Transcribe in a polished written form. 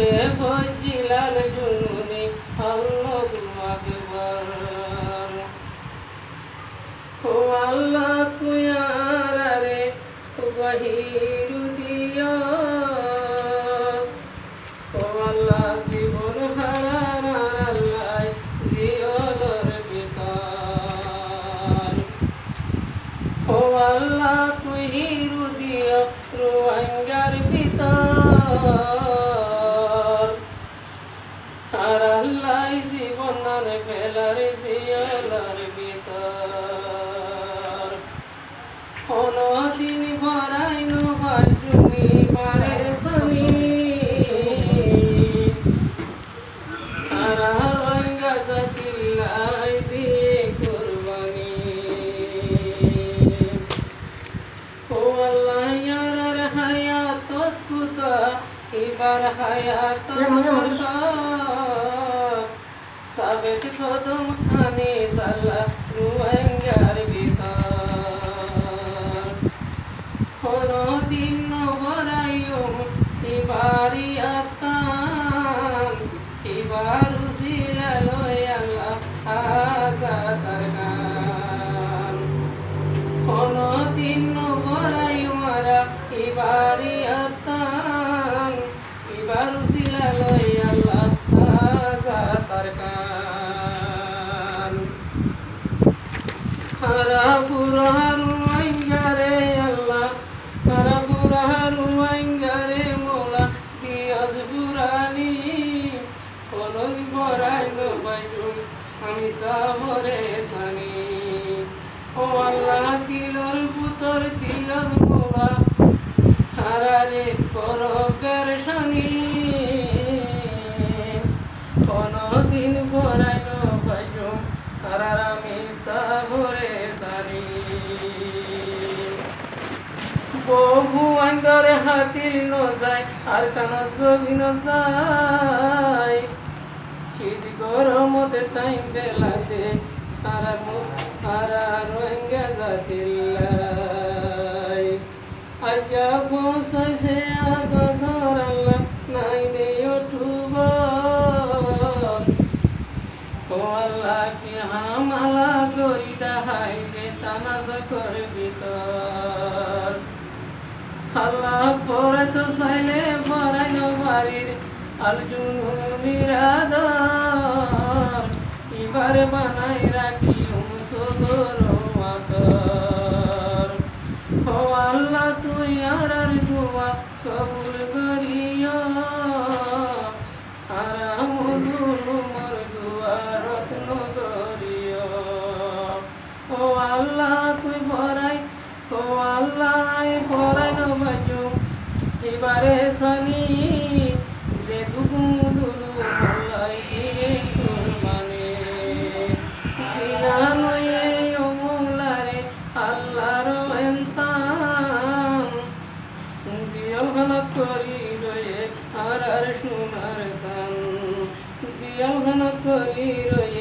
দে ফজিলাল জুনুনি আল্লাহু আকবার ও আল্লাহ তুই আরে বাহিরু দিয়া ও আল্লাহ জীবন হারান আল্লাহ জিয়দর বিকার ও আল্লাহ তুই হিরু দিয়া রোয়াঙ্গার ভিতর আর আল্লাহ জীবন নানে ফেলার জিয়দর ভিতর কোনদিন ভরাই নভার জমি পারে শনি সারা রঙ্গা জাতিল্লাই দিয়ে কুরবানি ও আল্লাহ ইয়ার হায়াত কুতা এবার হায়াত সাবেত কদম আনে সাল্লা রুয়াঙ্গার ভিতর কোনদিন ভরাইও এবারি আতাম এবার উসিলা লয় আল্লাহ আজাদার গান কোনদিন ভরাইও মারা এবারি আতাম এবার উসিলা লয় আল্লাহ আজাদার গান হারা পুরহারু আইঙ্গারে আল্লাহ হারা পুরহারু আইঙ্গারে মোলা দিয়াজ পুরানি কোনদিন ভরাই নবাইজুম আমি সাবরে জানি ও আল্লাহ দিলর পুতর দিয়াজ মোলা হারারে করবের শনি কোনদিন ভরাই নবাইজুম হারার আমি সাবরে জানি বহু আন্দরে হাতিল নজাই আর কান জবি নজাই শীত গরমতে টাইম বেলাতে তারা রঙ্গা জাতিল্লাই আজা পৌঁছাইছে আগধর আল্লাহ নাই নেই অক্টোবর ও আল্লাহ কি হামালা গরিদা হাইরে সানাজা করে ভিতর আল্লাহ পরে তো চাইলে ভরাই বাড়ির আলজুনুনির আদর এবারে বানাই রাখি সদর আদর ও আল্লাহ তুই আর জুয়া কবুল করিয়া আর আমর দুয়া রত্ন করিয়া ও আল্লাহ তুই ভরাই ও আল্লাহ ভরাই নবাজু এবারে শনি যে দুগুমুদুলু আল্লাহ কুরবানি দিয়া নয়ে ও মৌলারে আল্লাহর এন্তাম দিয়াল ঘনত করি রয়ে আর সোনার সান দিয়াল ঘনত করি রয়ে